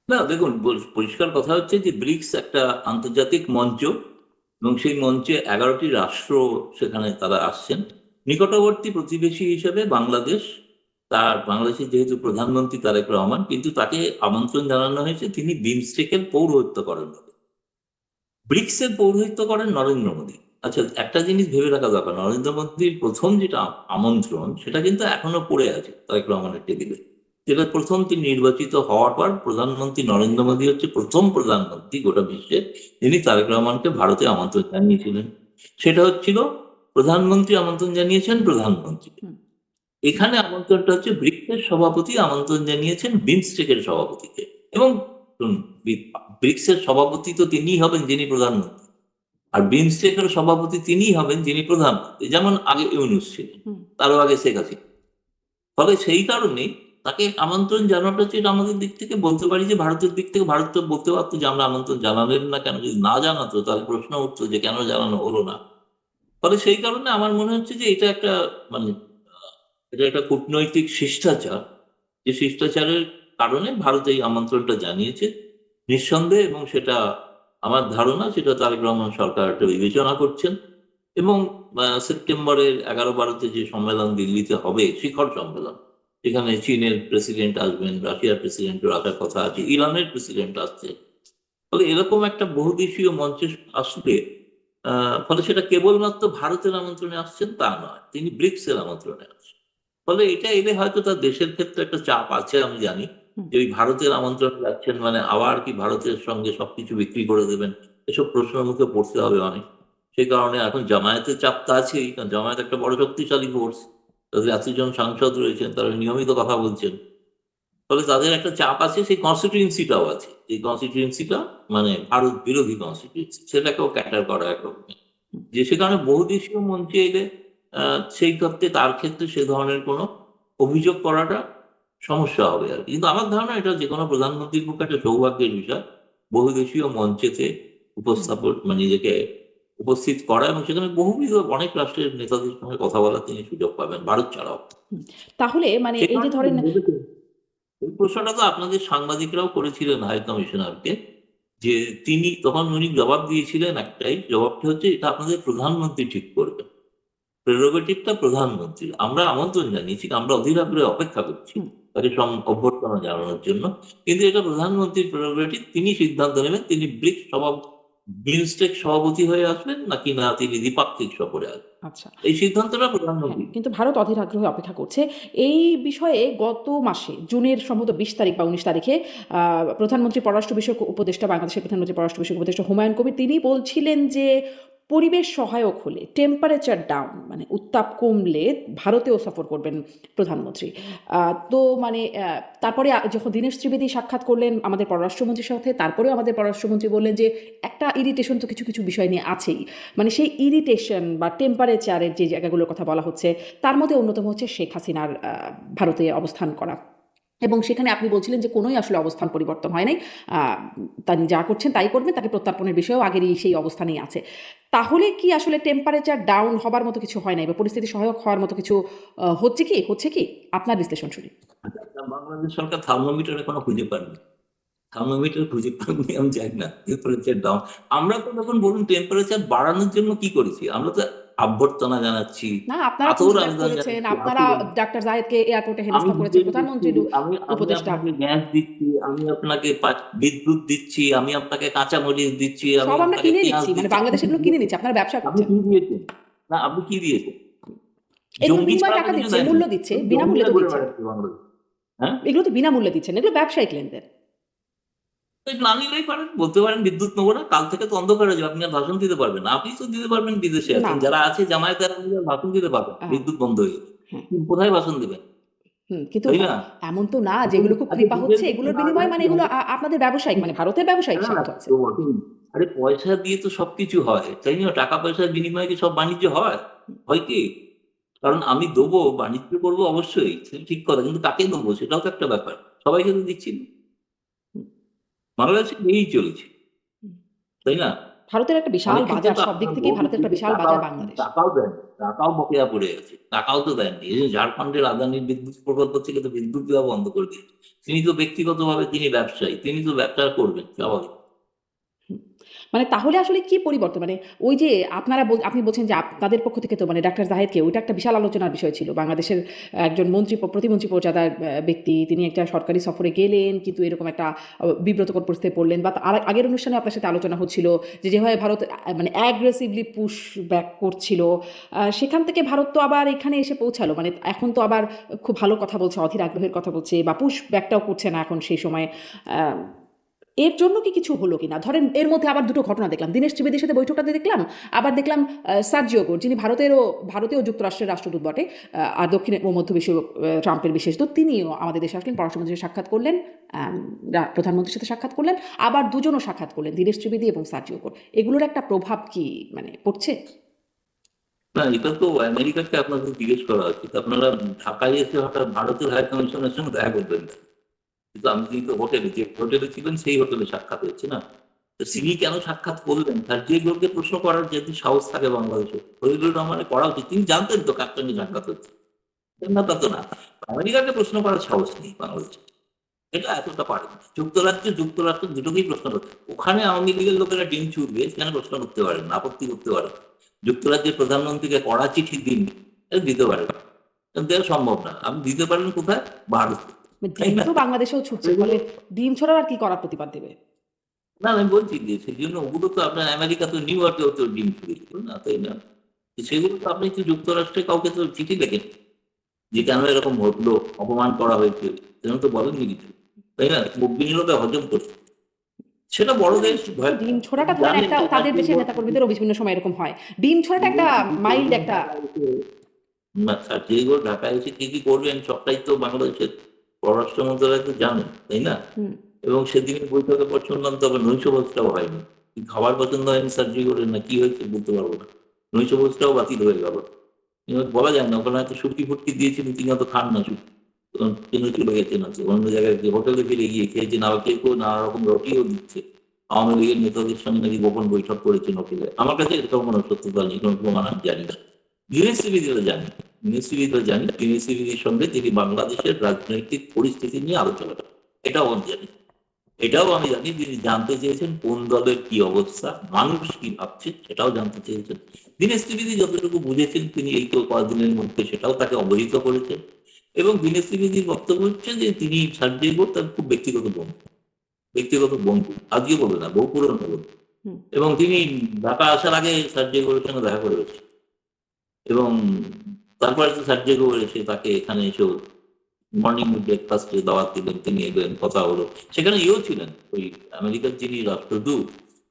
না দেখুন, পরিষ্কার কথা হচ্ছে যে ব্রিক্স একটা আন্তর্জাতিক মঞ্চ, এবং সেই মঞ্চে 11টি রাষ্ট্র সেখানে তারা আসছেন। নিকটবর্তী প্রতিবেশী হিসেবে বাংলাদেশ, তার বাংলাদেশের যেহেতু প্রধানমন্ত্রী তারেক রহমান, কিন্তু তাকে আমন্ত্রণ জানানো হয়েছে তিনি বিমস্টেকের পৌরোহিত্য করেন, ব্রিক্সের পৌরোহিত্য করেন নরেন্দ্র মোদী। আচ্ছা, একটা জিনিস ভেবে রাখা দরকার, নরেন্দ্র মোদীর প্রথম যেটা আমন্ত্রণ সেটা কিন্তু এখনো পড়ে আছে তারেক রহমানের টেবিলে। যেটা প্রথম তিনি নির্বাচিত হওয়ার পর প্রধানমন্ত্রী নরেন্দ্র মোদী হচ্ছে প্রথম প্রধানমন্ত্রী গোটা বিশ্বের যিনি তারেক রহমানকে ভারতে আমন্ত্রণ জানিয়েছিলেন। সেটা হচ্ছিল প্রধানমন্ত্রী আমন্ত্রণ জানিয়েছেন প্রধানমন্ত্রী। হুম। এখানে আমন্ত্রণটা হচ্ছে ব্রিক্সের সভাপতি আমন্ত্রণ জানিয়েছেন বিমস্টেকের সভাপতিকে। এবং শুনুন, ব্রিক্সের সভাপতি তো তিনিই হবেন যিনি প্রধানমন্ত্রী, আর বিমস্টেকের সভাপতি তিনিই হবেন যিনি প্রধানমন্ত্রী, যেমন আগে ইউনূস ছিলেন, হুম। তারও আগে শেখ হাসিনা। ফলে সেই কারণেই তাকে আমন্ত্রণ জানানোটা হচ্ছে, এটা আমাদের দিক থেকে বলতে পারি যে ভারতের দিক থেকে ভারত তো বলতে পারতো যে আমরা আমন্ত্রণ জানালেন না কেন, যদি না জানাতো তাহলে প্রশ্ন উঠতো যে কেন জানানো হলো না। ফলে সেই কারণে আমার মনে হচ্ছে যে এটা একটা মানে এটা একটা কূটনৈতিক শিষ্টাচার, যে শিষ্টাচারের কারণে ভারত এই আমন্ত্রণটা জানিয়েছে নিঃসন্দেহে, এবং সেটা আমার ধারণা সেটা তারেক রহমান সরকার একটা বিবেচনা করছেন। এবং সেপ্টেম্বরের 11-12-তে যে সম্মেলন দিল্লিতে হবে, শিখর সম্মেলন, যেখানে চীনের প্রেসিডেন্ট আসবেন, রাশিয়ার প্রেসিডেন্টের আসার কথা আছে, ইরানের প্রেসিডেন্ট আসছে। ফলে এরকম একটা বহুদেশীয় মঞ্চে আসলে ফলে সেটা কেবলমাত্র ভারতের আমন্ত্রণে আসছেন তা নয়, তিনি ব্রিক্সের আমন্ত্রণে আসছেন। ফলে এটা এলে হয়তো তার দেশের ক্ষেত্রে একটা চাপ আছে, আমি জানি হুম। যে ওই ভারতের আমন্ত্রণ যাচ্ছেন মানে আবার কি ভারতের সঙ্গে সবকিছু বিক্রি করে দেবেন, এসব প্রশ্নের মুখে পড়তে হবে অনেক। সেই কারণে এখন জামায়াতের চাপটা আছেই, কারণ জামায়াত একটা বড় শক্তিশালী ফোর্স, তাদের 80 জন সাংসদ রয়েছেন, তারা নিয়মিত কথা বলছেন। ফলে তাদের একটা চাপ আছে, সেই কনস্টিটিউয়েন্সিটাও আছে, এই কনস্টিটিউয়েন্সিটা মানে ভারত বিরোধী কনস্টিটিউয়েন্সি, সেটাকেও ক্যাটার করা একরকম। যে সে কারণে বহুদেশীয় মঞ্চে এলে সেই ক্ষেত্রে তার ক্ষেত্রে সে ধরনের কোনো অভিযোগ করাটা সমস্যা হবে আর কি। কিন্তু আমার ধারণা এটা যে কোনো প্রধানমন্ত্রীর পক্ষে একটা সৌভাগ্যের বিষয় বহুদেশীয় মঞ্চেতে হুম। উপস্থাপন মানে নিজেকে উপস্থিত করা, এবং সেখানে বহুবিধ অনেক রাষ্ট্রের নেতাদের সঙ্গে কথা বলার তিনি সুযোগ পাবেন ভারত ছাড়াও। হুম। তাহলে মানে সে এই যে কারণে ধরেন এই প্রশ্নটা তো আপনাদের সাংবাদিকরাও করেছিলেন হাই কমিশনারকে, যে তিনি তখন উনি জবাব দিয়েছিলেন একটাই, জবাবটা হচ্ছে এটা আপনাদের প্রধানমন্ত্রী ঠিক করবেন, প্রেরোগেটিভটা প্রধানমন্ত্রীর। আমরা আমন্ত্রণ জানিয়েছি, আমরা অধীর আগ্রহে অপেক্ষা করছি হুম। তাকে অভ্যর্থনা জানানোর জন্য, কিন্তু এটা প্রধানমন্ত্রীর প্রেরোগেটিভ, তিনি সিদ্ধান্ত নেবেন তিনি বিমস্টেক সভাপতি হয়ে আসবেন নাকি না তিনি দ্বিপাক্ষিক সফরে আসবেন। আচ্ছা। এই সিদ্ধান্তটা হ্যাঁ, প্রধানমন্ত্রী। কিন্তু ভারত অধীর আগ্রহে অপেক্ষা করছে। এই বিষয়ে গত মাসে জুনের সম্ভবত ২০ তারিখ বা ১৯ তারিখে প্রধানমন্ত্রী পররাষ্ট্র বিষয়ক উপদেষ্টা, বাংলাদেশের প্রধানমন্ত্রী পররাষ্ট্র বিষয়ক উপদেষ্টা হুমায়ুন কবির তিনি বলছিলেন যে পরিবেশ সহায়ক হলে টেম্পারেচার ডাউন মানে উত্তাপ কমলে ভারতেও সফর করবেন প্রধানমন্ত্রী। তো মানে তারপরে যখন দীনেশ ত্রিবেদী সাক্ষাৎ করলেন আমাদের পররাষ্ট্রমন্ত্রীর সাথে, তারপরেও আমাদের পররাষ্ট্রমন্ত্রী বললেন যে একটা ইরিটেশন তো কিছু কিছু বিষয় নিয়ে আছেই। মানে সেই ইরিটেশন বা টেম্পারেচারের যে জায়গাগুলোর কথা বলা হচ্ছে তার মধ্যে অন্যতম হচ্ছে শেখ হাসিনার ভারতে অবস্থান করা। এবং সেখানে আপনি বলছিলেন যে কোনোই আসলে অবস্থান পরিবর্তন হয় নাই, তিনি যা করছেন তাই করবেন, তাকে প্রত্যর্পণের বিষয়েও আগেরই সেই অবস্থানেই আছে। তাহলে কি আসলে টেম্পারেচার ডাউন হবার মতো কিছু হয় নাই বা পরিস্থিতি সহায়ক হওয়ার মতো কিছু হচ্ছে কি আপনার বিশ্লেষণ শুনি। বাংলাদেশ সরকার থার্মোমিটার এখনো খুঁজে পাননি, থার্মোমিটার খুঁজে পাননি, আমি জানি না টেম্পারেচার ডাউন। আমরা তো তখন বলুন টেম্পারেচার বাড়ানোর জন্য কি করেছি, আমরা তো অভ্যর্থনা জানাচ্ছি, না, আপনারা আতর পুশব্যাক আবেদন করেছেন, জানাচ্ছি, আপনারা আতর। ডাক্তার জায়েদকে এয়ারপোর্টে আমি হেনস্থা করেছেন, ডিটেল দিচ্ছি, প্রধানমন্ত্রীর আমি আমি উপদেষ্টা। আপনাকে গ্যাস দিচ্ছি, আমি আপনাকে বিদ্যুৎ দিচ্ছি, আমি আপনাকে কাঁচামরিচ দিচ্ছি, আমি সব আমরা আপনাকে কিনে পেঁয়াজ নিচ্ছি, মানে দিচ্ছি। আপনি বাংলাদেশ কি এগুলো কিনে দিয়েছেন? নিচ্ছে, আপনারা ব্যবসা আপনি করছেন। কি দিয়েছেন? না, আপনি কি দিয়েছেন? এগুলোর জঙ্গি বিনিময়ে ছাড়া তো টাকা কিছু দিচ্ছে, দেয়নি, মূল্য দিচ্ছে, বিনামূল্যে জঙ্গিরা তো ঘুরে দিচ্ছেন না। বেড়াচ্ছে বাংলাদেশ। হ্যাঁ, এগুলো তো বিনামূল্যে দিচ্ছেন, এগুলো ব্যবসায়িক লেনদেন। না নিলেই পারেন, বলতে পারেন বিদ্যুৎ নেবো না, কাল থেকে তো অন্ধকার হয়ে যাবে, আপনি আর ভাষণ দিতে পারবেন না। আপনি তো দিতে পারবেন, বিদেশে না, আছেন, না। যারা আছে জামায়াতের ভাষণ দিতে পারবেন আহ, বিদ্যুৎ বন্ধ হয়ে গেলে। হ্যাঁ। কোথায় ভাষণ দেবেন, কিন্তু তাই না? এমন তো না আপনি যেগুলো খুব আজকে কৃপা ডিজেল হচ্ছে দিচ্ছেন এগুলোর না, বিনিময়ে, মানে এগুলো আপনাদের ব্যবসায়িক, মানে ভারতের ব্যবসায়িক হ্যাঁ, স্বার্থ আছে। তো বটেই। আরে পয়সা দিয়ে তো সবকিছু হয়, তাই না? টাকা পয়সার বিনিময়ে কি সব বাণিজ্য হয়? হয় কি? কারণ আমি দেবো, বাণিজ্য করবো অবশ্যই, সেটা ঠিক কথা। কিন্তু কাকে দেবো সেটাও তো একটা ব্যাপার। সবাইকে তো দিচ্ছি না। বাংলাদেশে এই চলছে, হুম। তাই না? ভারতের একটা বিশাল অনেক ক্ষেত্রে বাজার, তো সব দিক আপনার থেকেই বহু ভারতের একটা কিন্তু বিশাল বাজার বাংলাদেশ। টাকাও দেন, টাকাও বকেয়া পড়ে আছে, টাকাও তো দেননি। এই যে ঝাড়খণ্ডের আদানির বিদ্যুৎ প্রকল্প থেকে তো বিদ্যুৎ দেওয়া বন্ধ করে দিয়েছে। তিনি তো ব্যক্তিগতভাবে তিনি ব্যবসায়ী, তিনি তো ব্যবসা করবেন স্বাভাবিক। হুম। মানে তাহলে আসলে কি পরিবর্তন? মানে ওই যে আপনি বলছেন যে আপনাদের পক্ষ থেকে তো মানে ডাক্তার জাহেদকে ওইটা একটা বিশাল আলোচনার বিষয় ছিল। বাংলাদেশের একজন প্রতিমন্ত্রী পর্যায়ের ব্যক্তি তিনি একটা সরকারি সফরে গেলেন কিন্তু এরকম একটা বিব্রতকর পরিস্থিতিতে পড়লেন বা আগের অনুষ্ঠানে আপনার সাথে আলোচনা হচ্ছিল যে যেভাবে ভারত মানে অ্যাগ্রেসিভলি পুশ ব্যাক করছিল, সেখান থেকে ভারত তো আবার এখানে এসে পৌঁছালো। মানে এখন তো আবার খুব ভালো কথা বলছে, অধীর আগ্রহের কথা বলছে বা পুশ ব্যাকটাও করছে না এখন সেই সময়ে। আ এর জন্য কি কিছু হলো কিনা? ধরেন এর মধ্যে আবার দুটো ঘটনা দেখলাম। দীনেশ ত্রিবেদীর সাথে বৈঠকটাতে দেখলাম, আবার দেখলাম সার্জিও গোর যিনি ভারতীয় যুক্তরাষ্ট্রের রাষ্ট্রদূত বটে, আর দক্ষিণ ও মধ্য এশীয় ট্রাম্পের বিশেষ দূত, তিনিও আমাদের দেশে আসলেন, পররাষ্ট্রমন্ত্রীর সাথে সাক্ষাৎ করলেন, প্রধানমন্ত্রীর সাথে সাক্ষাৎ করলেন, আবার দুজনও সাক্ষাৎ করলেন, দীনেশ ত্রিবেদী এবং সার্জিও গোর। এগুলোর একটা প্রভাব কি মানে পড়ছে? না, এটা তো আমেরিকাকে আপনাদের জিজ্ঞেস করা উচিত। আপনারা ঢাকায় এসে হঠাৎ ভারতের হাই কমিশনের সঙ্গে দেখা করবেন না। কিন্তু আমি কিন্তু হোটেলে ছিলেন সেই হোটেলে সাক্ষাৎ হচ্ছে না। তো তিনি কেন সাক্ষাৎ করলেন? তার যে লোককে প্রশ্ন করার যদি সাহস থাকে বাংলাদেশে, শহীদুর রহমানের করা উচিত। তিনি জানতেন তো কার সঙ্গে সাক্ষাৎ হচ্ছে। না তা তো না। আমেরিকাকে প্রশ্ন করার সাহস নেই বাংলাদেশে। এটা এতটা পারে না। যুক্তরাষ্ট্র দুটোকেই প্রশ্ন করতে, ওখানে আওয়ামী লীগের লোকেরা ডিম ছুড়বে, সেখানে প্রশ্ন করতে পারেন না, আপত্তি করতে পারেন। যুক্তরাজ্যের প্রধানমন্ত্রীকে কড়া চিঠি দিন, এটা দিতে পারেন। দেওয়া সম্ভব না। আপনি দিতে পারেন কোথায়? ভারতে, তাই ডিম না? তো বাংলাদেশেও ছুটছে, ফলে এগুলো ডিম ছড়ার আর কি করার প্রতিবাদ দেবে? না, আমি বলছি যে সেই জন্য ওগুলো তো আপনার আমেরিকা তো নিউ ইয়র্কেও তো ডিম ছুড়েছিল না, তাই না? সেগুলো তো আপনি কি যুক্তরাষ্ট্রে কাউকে তো চিঠি লেখেন যে কেন এরকম ঘটলো, অপমান করা হয়েছে, সেরকম তো বলেননি কিছু, তাই না? বিনীততা হজম করছে। সেটা বড় না, দেশ, ভয় ডিম ছোড়াটা ধরেন জানেন একটা যে তাদের দেশের নেতাকর্মীদেরও বিভিন্ন সময় এরকম হয়। ডিম ছোড়াটা একটা মাইল্ড একটা। সার্জিও ঢাকায় এসে কি কি করবেন সবটাই তো বাংলাদেশের পররাষ্ট্র মন্ত্রণালয় তো জানেন, তাই না? হুম। এবং সেদিনের বৈঠকের পর শুনলাম তবে নৈশভোজটাও হয়নি। কি খাবার পছন্দ হয়নি সার্জিওর, না কি হয়েছে বলতে পারবো না। নৈশভোজটাও বাতিল হয়ে গেল। কিন্তু বলা যায় না, ওখানে হয়তো শুটকি ফুটকি দিয়েছিলেন, তিনি হয়তো খান না শুটকি। তিনি চলে গেছেন আছে অন্য জায়গায়, যে হোটেলে ফিরে গিয়ে খেয়েছেন, আবার কেউ কেউ নানা রকম রটিও দিচ্ছে। আওয়ামী লীগের নেতাদের সঙ্গে নাকি গোপন বৈঠক করেছেন হোটেলে। আমার কাছে এরকম কোনো সত্যতা নেই, কোনো প্রমাণ আমি জানি না। বিএনসিবিদিরা জানি, বিএনসিবিদিরা জানি, বিএনসিবিদির সঙ্গে তিনি বাংলাদেশের রাজনৈতিক পরিস্থিতি নিয়ে আলোচনা করেন। এটাও আমি জানি। এটাও আমি জানি তিনি জানতে চেয়েছেন কোন দলের কি অবস্থা, মানুষ কি ভাবছে সেটাও জানতে চেয়েছেন। দীনেশ ত্রিবেদী যতটুকু বুঝেছেন তিনি এই তো কয়েকদিনের মধ্যে সেটাও তাকে অবহিত করেছেন। এবং দীনেশ ত্রিবেদীর বক্তব্য হচ্ছে যে তিনি সার্জিও তার খুব ব্যক্তিগত বন্ধু, আজকে বলবে না, বহু পুরনো বন্ধু। হুম। এবং তিনি ঢাকা আসার আগে সার্জিওর সঙ্গে দেখা করে গেছেন। এবং তারপরে তো সার্জিও এসে তাকে এখানে এসেও মর্নিং ব্রেকফাস্টে দাওয়াত দিলেন, তিনি এলেন, কথা হলো। সেখানে ইয়েও ছিলেন, ওই আমেরিকার যিনি রাষ্ট্রদূত,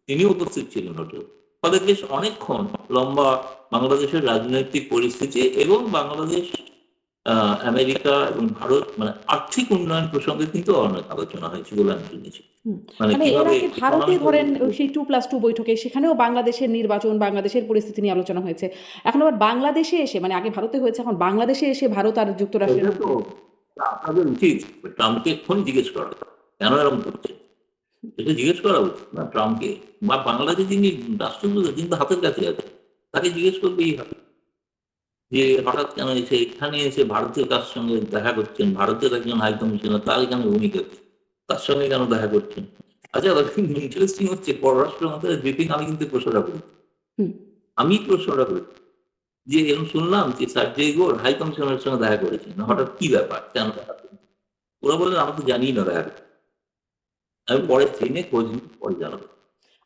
তিনিও উপস্থিত ছিলেন হোটেলে। ফলে বেশ অনেকক্ষণ লম্বা বাংলাদেশের রাজনৈতিক পরিস্থিতি এবং বাংলাদেশ, আমেরিকা এবং ভারত মানে আর্থিক উন্নয়ন প্রসঙ্গে কিন্তু অনেক আলোচনা হয়েছে বলে আমি শুনেছি। হুম। মানে মানে এর কিভাবে আগে ভারতে ইকোনমিক্যাল। ধরেন সেই 2+2 বৈঠকে সেখানেও বাংলাদেশের নির্বাচন, বাংলাদেশের পরিস্থিতি নিয়ে আলোচনা হয়েছে। এখন আবার বাংলাদেশে এসে মানে আগে ভারতে হয়েছে, এখন বাংলাদেশে এসে ভারত আর যুক্তরাষ্ট্রের এটা তো মধ্যে। আপনাদের উচিত ট্রাম্পকে এক্ষুনি জিজ্ঞেস করা, কেন এরকম করছে। এটা জিজ্ঞেস করা উচিত না ট্রাম্পকে, বা বাংলাদেশে যিনি রাষ্ট্রদূত কিন্তু হাতের কাছে আছে, তাকে জিজ্ঞেস করবেই হবে যে হঠাৎ কেন এসে এখানে এসে ভারতের কার সঙ্গে দেখা করছেন, ভারতের একজন হাই কমিশনার, তার এখানে ভূমিকা কি? তার সঙ্গে কেন দেখা করছেন? আচ্ছা, ইন্টারেস্টিং হচ্ছে পররাষ্ট্র মন্ত্রণালয়ের ব্রিফিং আমি কিন্তু প্রশ্নটা করি, হুম। আমি প্রশ্নটা করি যে এরকম শুনলাম যে সার্জেই গোর হাই কমিশনারের সঙ্গে দেখা করেছেন, হুম। হঠাৎ কি ব্যাপার, কেন দেখা করছেন? ওরা বললেন আমরা তো জানিই না দেখা করছেন। আমি হুম। পরে জেনে খোঁজ নিয়ে পরে জানাবো।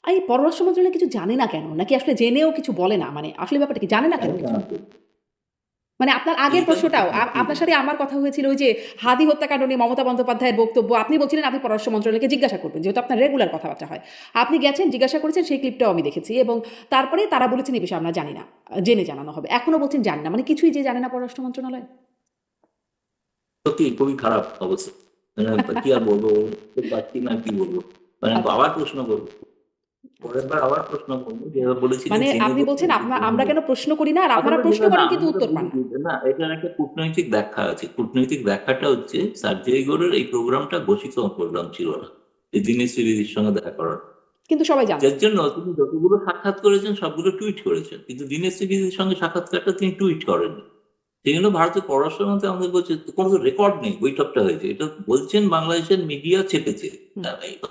এই পররাষ্ট্র মন্ত্রণালয় কিছু জানে না কেন? নাকি আসলে জেনেও কিছু বলে না? মানে আসলে ব্যাপারটা কি? জানে না কেন জানি না কিছু? তো। মানে আপনার আগের এইটাই তো প্রশ্নটাও বুঝি আপনার না। সাথে আমার কথা হয়েছিল ওই যে হাদি হত্যাকাণ্ড নিয়ে মমতা বন্দ্যোপাধ্যায়ের বক্তব্য। আপনি বলছিলেন আপনি পররাষ্ট্র মন্ত্রণালয়কে জিজ্ঞাসা করবেন। যেহেতু আপনার রেগুলার কথাবার্তা হয়। আপনি গেছেন, জিজ্ঞাসা করেছেন, সেই ক্লিপটাও আমি দেখেছি এবং তারপরে তারা বলেছেন এই বিষয়ে আমরা জানি না। জেনে জানানো হবে। এখনো বলছেন জানি না। মানে কিছুই যে জানে না পররাষ্ট্র মন্ত্রণালয়? সত্যি খুবই খারাপ অবস্থা। মানে কি আর বলবো? বুঝতে পারছি না কি বলবো। মানে আচ্ছা। আবার প্রশ্ন করবো। পরের বার আবার প্রশ্ন করবো, যেভাবে বলেছিলেন মানে জেনে আপনি বলছেন বলুন। আমরা কেন প্রশ্ন করি না আর আপনারা আসলে প্রশ্ন যেটা না করেন আমি কিন্তু যেটা উত্তর পান না। বুঝি না, এটার একটা কূটনৈতিক ব্যাখ্যা আছে। কূটনৈতিক ব্যাখ্যাটা হচ্ছে সার্জারি গোরের এই প্রোগ্রামটা ঘোষিত প্রোগ্রাম ছিল না, এই দিনেশ দিদির সঙ্গে দেখা করার। কিন্তু সবাই জানতেন। যার জন্য তিনি যতগুলো সাক্ষাৎ করেছেন সবগুলো টুইট করেছেন, কিন্তু দীনেশ ত্রিবেদীর সঙ্গে সাক্ষাৎকারটা তিনি টুইট করেননি। সেই জন্য ভারতের পররাষ্ট্র মন্ত্রী আমাদের বলছে কোনো রেকর্ড নেই বৈঠকটা হয়েছে, এটা বলছেন বাংলাদেশের মিডিয়া চেপেছে, হুম।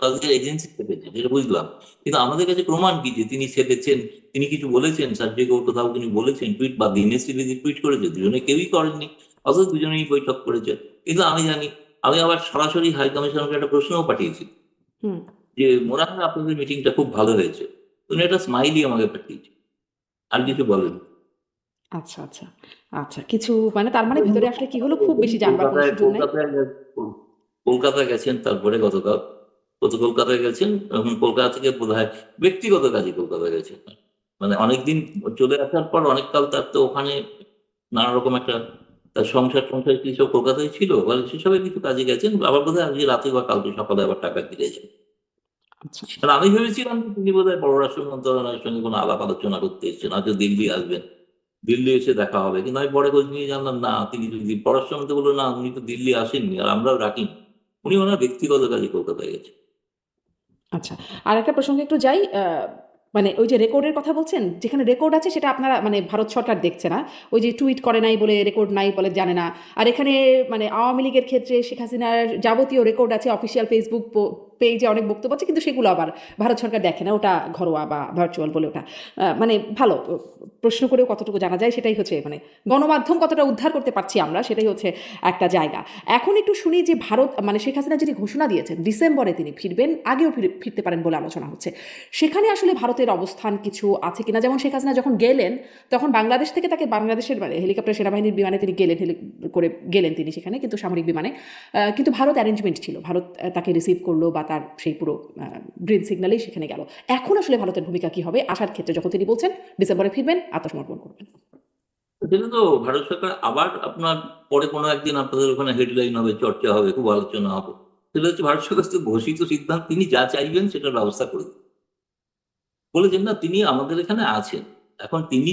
তাদের এজেন্সি চেপেছে, যেটা বুঝলাম। কিন্তু আমাদের কাছে প্রমাণ কি যে তিনি চেপেছেন, তিনি কিছু বলেছেন, সার্জে গৌর কোথাও তিনি বলেছেন টুইট, বা দীনেশ ত্রিবেদী টুইট করেছে, দুজনে কেউই করেননি, অথচ দুজনেই বৈঠক করেছেন। কিন্তু আমি জানি, আমি আবার সরাসরি হাই কমিশনারকে একটা প্রশ্নও পাঠিয়েছি হুম। যে মনে হয় আপনাদের মিটিংটা খুব ভালো হয়েছে, উনি একটা স্মাইলি আমাকে পাঠিয়েছে, আর কিছু বলেন। আচ্ছা, আচ্ছা। আচ্ছা, কিছু মানে তার মানে ভেতরে আসলে কি হলো খুব বেশি জানবার কোনো কলকাতায় সুযোগ নাই। কলকাতায় কলকাতায় গেছেন, তারপরে গতকাল কলকাতায় গেছেন, এখন কলকাতা থেকে বোধহয় ব্যক্তিগত কাজে কলকাতায় গেছেন। মানে অনেকদিন চলে আসার পর অনেককাল তার তো ওখানে নানা রকম একটা তার সংসার টংসার কি সব কলকাতায় ছিল, বলে সেসবের কিছু কাজে গেছেন, আবার বোধহয় আজকে রাতে বা কালকে সকালে আবার টাকা ফিরেছেন। আচ্ছা। আর আমি ভেবেছিলাম যে তিনি বোধহয় পররাষ্ট্র মন্ত্রণালয়ের সঙ্গে কোনো আলাপ আলোচনা করতে এসেছেন, হয়তো দিল্লি আসবেন, দিল্লি এসে দেখা হবে। কিন্তু আমি পরে খোঁজ নিয়ে জানলাম না, তিনি যদি পররাষ্ট্র মন্ত্রী বললো না, উনি তো দিল্লি আসেননি আর আমরাও রাখিনি, উনি ওনার ব্যক্তিগত কাজে কলকাতায় গেছেন। আচ্ছা। আরেকটা প্রসঙ্গে একটু যাই। মানে ওই যে রেকর্ডের কথা বলছেন, যেখানে রেকর্ড আছে সেটা আপনারা মানে ভারত সরকার দেখছে না। ওই যে টুইট করে নাই বলে রেকর্ড নাই বলে জানে না। আর এখানে মানে আওয়ামী লীগের ক্ষেত্রে শেখ হাসিনার যাবতীয় রেকর্ড আছে অফিসিয়াল ফেসবুক পেজে অনেক বক্তব্য আছে কিন্তু সেগুলো আবার ভারত সরকার দেখে না। ওটা ঘরোয়া বা ভার্চুয়াল বলে ওটা। মানে ভালো প্রশ্ন করেও কতটুকু জানা যায় সেটাই হচ্ছে মানে গণমাধ্যম কতটা উদ্ধার করতে পারছি আমরা সেটাই হচ্ছে একটা জায়গা। এখন একটু শুনি যে ভারত মানে শেখ হাসিনা যিনি ঘোষণা দিয়েছেন ডিসেম্বরে তিনি ফিরবেন, আগেও ফিরতে পারেন বলে আলোচনা হচ্ছে। সেখানে আসলে ভারতের অবস্থান কিছু আছে কিনা? যেমন শেখ হাসিনা যখন গেলেন তখন বাংলাদেশ থেকে তাকে বাংলাদেশের মানে হেলিকপ্টার সেনাবাহিনীর বিমানে তিনি গেলেন, করে গেলেন তিনি সেখানে কিন্তু সামরিক বিমানে। কিন্তু ভারত অ্যারেঞ্জমেন্ট ছিল, ভারত তাকে রিসিভ করলো বা তার সেই পুরো গ্রিন সিগন্যালেই সেখানে গেল। এখন আসলে ভারতের ভূমিকা কি হবে আসার ক্ষেত্রে, যখন তিনি বলছেন ডিসেম্বরে ফিরবেন, আত্মসমর্পণ করবেন? সেটা তো ভারত সরকার আবার আপনার পরে কোনো একদিন আপনাদের ওখানে হেডলাইন হবে, চর্চা হবে, খুব আলোচনা হবে। সেটা হচ্ছে ভারত সরকার তো ঘোষিত সিদ্ধান্ত, তিনি যা চাইবেন সেটার ব্যবস্থা করে দেবেন। বলেছেন না তিনি আমাদের এখানে আছেন। এখন তিনি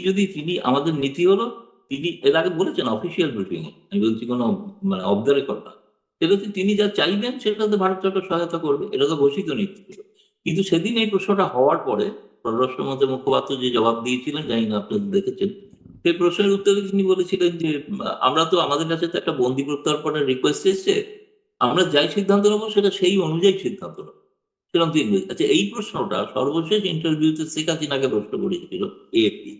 আমাদের নীতি হলো, তিনি এর আগে বলেছেন অফিসিয়াল ব্রিফিং এ, আমি বলছি কোনো মানে অফ দ্য রেকর্ড না। সেটা হচ্ছে তিনি যা চাইবেন সেটাতে ভারত সরকার সহায়তা করবে, এটা তো ঘোষিত নীতি ছিল। কিন্তু সেদিন এই প্রশ্নটা হওয়ার পরে পররাষ্ট্রমন্ত্রী মুখপাত্র যে জবাব দিয়েছিলেন, জানি না আপনি দেখেছেন, সেই প্রশ্নের উত্তরে তিনি বলেছিলেন যে আমরা তো আমাদের কাছে তো একটা বন্দি প্রত্যর্পণের রিকোয়েস্ট এসছে, আমরা যাই সিদ্ধান্ত নেবো সেটা সেই অনুযায়ী সিদ্ধান্ত নেবো। সেরকম তিনি বলেছেন। আচ্ছা, এই প্রশ্নটা সর্বশেষ ইন্টারভিউতে শেখ হাসিনাকে প্রশ্ন করেছিল এএফপি,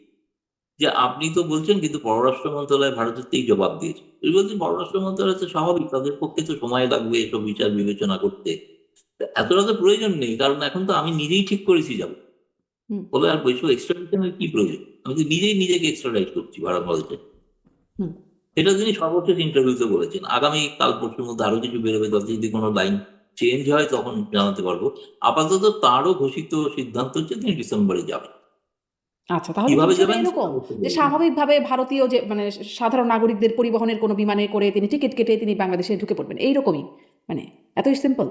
যে আপনি তো বলছেন কিন্তু পররাষ্ট্র মন্ত্রণালয় ভারতের থেকেই জবাব দিয়েছে। তিনি বলছেন পররাষ্ট্র মন্ত্রণালয় তো স্বাভাবিক, তাদের পক্ষে তো সময় লাগবে এসব বিচার বিবেচনা করতে, এতটা তো প্রয়োজন নেই, কারণ এখন তো আমি নিজেই ঠিক করেছি যাবো, হুম। বলে আর বৈশ্ব এক্সট্রাডিশনের কি প্রয়োজন, আমি তো নিজেই নিজেকে এক্সট্রাডাইট করছি ভারত বলছে। হুম। এটা তিনি সর্বশেষ ইন্টারভিউতে বলেছেন। আগামী কাল পরশুর মধ্যে আরো কিছু বেরোবে, তাতে যদি কোনো লাইন চেঞ্জ হয় তখন জানাতে পারবো। আপাতত তারও ঘোষিত সিদ্ধান্ত হচ্ছে তিনি ডিসেম্বরে যাবেন। আচ্ছা, তাহলে কি কিভাবে বিষয়টা যাবেন সেটা এরকম অবশ্যই যে বলবেন। স্বাভাবিকভাবে ভারতীয় যে মানে সাধারণ নাগরিকদের পরিবহনের কোনো বিমানে করে তিনি টিকিট কেটে তিনি বাংলাদেশে ঢুকে পড়বেন এইরকমই? মানে এতই সিম্পল?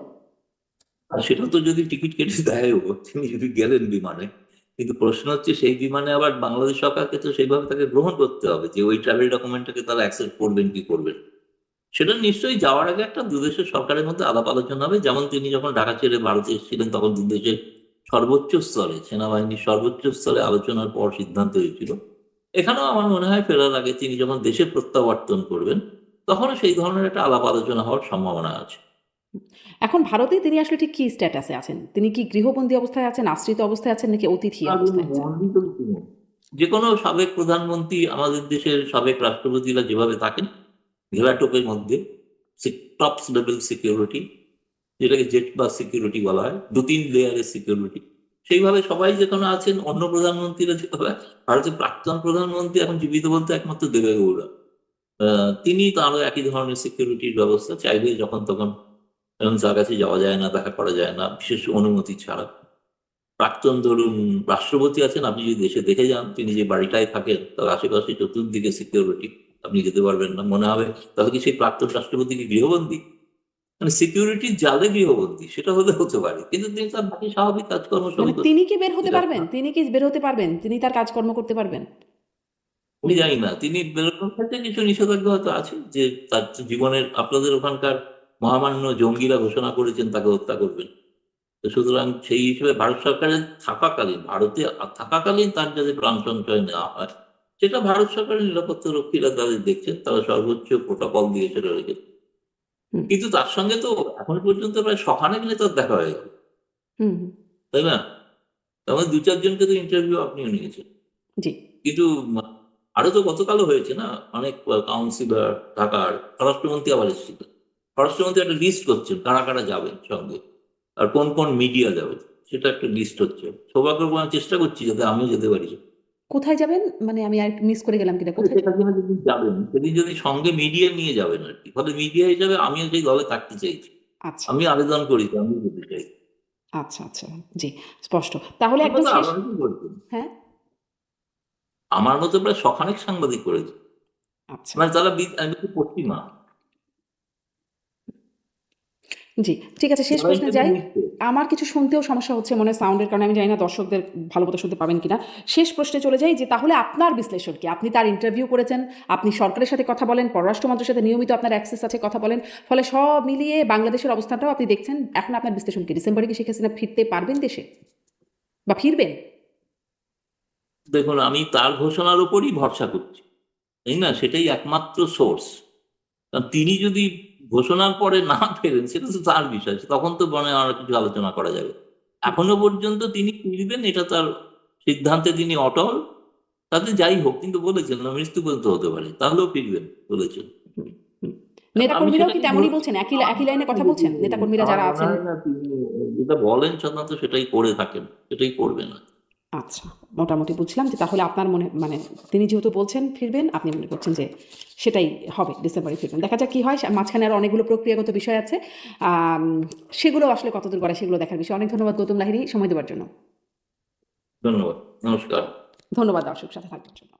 আর সেটা তো যদি টিকিট কেটে দেয়ও, তিনি যদি গেলেন বিমানে, কিন্তু প্রশ্ন হচ্ছে সেই বিমানে আবার বাংলাদেশ সরকারকে তো সেইভাবে তাকে গ্রহণ করতে হবে যে ওই ট্রাভেল ডকুমেন্টটাকে তারা অ্যাকসেপ্ট করবেন কি করবেন। সেটা নিশ্চয়ই যাওয়ার আগে একটা দুদেশের সরকারের মধ্যে আলাপ আলোচনা হবে, যেমন তিনি যখন ঢাকা ছেড়ে ভারতে এসেছিলেন তখন দুদেশের সর্বোচ্চ স্তরে, সেনাবাহিনীর সর্বোচ্চ স্তরে আলোচনার পর সিদ্ধান্ত হয়েছিল। এখানেও আমার মনে হয় ফেরার আগে তিনি যখন দেশে প্রত্যাবর্তন করবেন তখনও সেই ধরনের একটা আলাপ আলোচনা হওয়ার সম্ভাবনা আছে। এখন ভারতে তিনি আসলে ঠিক কি স্ট্যাটাসে আছেন? তিনি কি গৃহবন্দী অবস্থায় আছেন, আশ্রিত অবস্থায় আছেন নাকি অতিথি আর অবস্থায় আছেন? মন্ত্রী তো তিনি, যে কোনো সাবেক প্রধানমন্ত্রী, আমাদের দেশের সাবেক রাষ্ট্রপতিরা যেভাবে থাকেন ঘেরাটোপের মধ্যে, টপ লেভেল সিকিউরিটি, যেটাকে জেট বা সিকিউরিটি বলা হয়, 2-3 লেয়ারের সিকিউরিটি, সেইভাবে সবাই যেখানে আছেন। অন্য প্রধানমন্ত্রীরা যেভাবে, ভারতের প্রাক্তন প্রধানমন্ত্রী এখন জীবিত বলতে একমাত্র দেবেগৌড়া, তিনি তারও একই ধরনের সিকিউরিটির ব্যবস্থা, চাইলে যখন তখন এবং যার কাছে যাওয়া যায় না, দেখা করা যায় না বিশেষ অনুমতি ছাড়া। প্রাক্তন ধরুন রাষ্ট্রপতি আছেন, আপনি যদি দেশে দেখে যান তিনি যে বাড়িটায় থাকেন তার আশেপাশে চতুর্দিকে সিকিউরিটি, আপনি যেতে পারবেন না, মনে হবে তাহলে কি সেই প্রাক্তন রাষ্ট্রপতি কি গৃহবন্দী? মানে সিকিউরিটির জালে গৃহবন্দী, সেটা হলে হতে পারে, কিন্তু তিনি তার বাকি স্বাভাবিক কাজকর্ম মানে সবই করছেন। তিনি কি বের হতে যেটা পারবেন? তিনি কি বের হতে পারবেন? তিনি তার কাজকর্ম করতে পারবেন? আমি জানি না, তিনি বেরোনোর ক্ষেত্রে কিছু নিষেধাজ্ঞা হয়তো আছে, যে তার জীবনের, আপনাদের ওখানকার মহামান্য জঙ্গিরা ঘোষণা করেছেন তাকে হত্যা করবেন, তো সুতরাং সেই হিসেবে ভারত সরকারের থাকাকালীন, ভারতে থাকাকালীন তার যাতে প্রাণ সঞ্চয় নেওয়া হয়, সেটা ভারত সরকারের নিরাপত্তা রক্ষীরা তাদের দেখছেন, তারা সর্বোচ্চ প্রোটোকল দিয়ে সেটা রেখেছে। হুম, কিন্তু তার সঙ্গে তো এখন পর্যন্ত প্রায় শখানেক নেতার দেখা হয়ে গেল, হুম, হুম, তাই না? তার দু চারজনকে তো ইন্টারভিউ আপনিও নিয়েছেন, জি। কিন্তু আরো তো গতকালও হয়েছে না, অনেক কাউন্সিলর, ঢাকার স্বরাষ্ট্রমন্ত্রী আবার এসেছিল, স্বরাষ্ট্রমন্ত্রী একটা লিস্ট করছেন কারা কারা যাবেন সঙ্গে, আর কোন কোন মিডিয়া যাবে, সেটা একটা লিস্ট হচ্ছে। সৌভাগ্যক্রমে চেষ্টা করছি যাতে আমিও যেতে পারি। কোথায় যাবেন? মানে আমি আর মিস করে গেলাম কিনা। কোথায় সেটার জন্য যেদিন যাবেন, সেদিন যদি সঙ্গে মিডিয়া নিয়ে যাবেন আর কি, ফলে মিডিয়া হিসাবে আমিও সেই দলে থাকতে চাইছি। আচ্ছা, আমি আবেদন করি তো, আমি যেতে চাই। আচ্ছা, আচ্ছা। জি, স্পষ্ট। তাহলে আমার একদম কথা শেষ। আরো অনেকেই বলছেন, হ্যাঁ? আমার মতো প্রায় শখানেক সাংবাদিক করেছে, আচ্ছা। মানে তারা আমি তো পশ্চিমা, জি, ঠিক আছে, শেষ যারা প্রশ্নে ইন্টারভিউ যাই। নিচ্ছে। আমার কিছু শুনতেও সমস্যা হচ্ছে মনে হয় সাউন্ডের কারণে। আমি জানি না দর্শকদের ভালোমতো শুনতে পাবেন কিনা। শেষ প্রশ্নে চলে যাই যে তাহলে আপনার বিশ্লেষণ কি? আপনি তার ইন্টারভিউ করেছেন, আপনি সরকারের সাথে কথা বলেন, পররাষ্ট্র মন্ত্রীর সাথে নিয়মিত আপনার অ্যাক্সেস আছে, কথা বলেন। ফলে সব মিলিয়ে বাংলাদেশের অবস্থানটাও আপনি দেখছেন। এখন আপনার বিশ্লেষণ কি? ডিসেম্বরে কি শেখ হাসিনা ফিরতে পারবেন দেশে? বা ফিরবেন? দেখুন, আমি তার ঘোষণার উপরই ভরসা করছি, তাই না? সেটাই একমাত্র সোর্স। কারণ তিনি যদি ঘোষণার পরে না ফেরেন, সেটা তো তার বিষয়, তখন তো মনে হয় আরো কিছু আলোচনা করা যাবে। হুম, এখনো পর্যন্ত তিনি ফিরবেন, এটা তার সিদ্ধান্তে তিনি অটল। তাতে যাই হোক, কিন্তু বলেছেন না, মৃত্যু পর্যন্ত হতে পারে, তাহলেও ফিরবেন বলেছেন। হুম, হুম। আমি নেতাকর্মীরাও কি সেটাকেই তেমনই ধরছি। বলছেন? আমার একই মনে লাইনে হয় না কথা যে বলছেন? নেতাকর্মীরা আমার যারা মনে আছেন। হয় না তিনি যেটা বলেন সাধারণত সেটাই করে থাকেন, সেটাই করবেন না। আচ্ছা, মোটামুটি বুঝলাম যে তাহলে আপনার মনে মানে তিনি যেহেতু বলছেন ফিরবেন, আপনি মনে করছেন যে সেটাই হবে, ডিসেম্বরে ফিরবেন। দেখা যাক কি হয়। মাঝখানে আরো অনেকগুলো প্রক্রিয়াগত বিষয় আছে। আম সেগুলো আসলে কতদূর গড়ায় সেগুলো দেখার বিষয়। অনেক ধন্যবাদ গৌতম লাহিড়ী সময় দেওয়ার জন্য। ধন্যবাদ, নমস্কার। ধন্যবাদ দর্শক সাথে থাকার জন্য।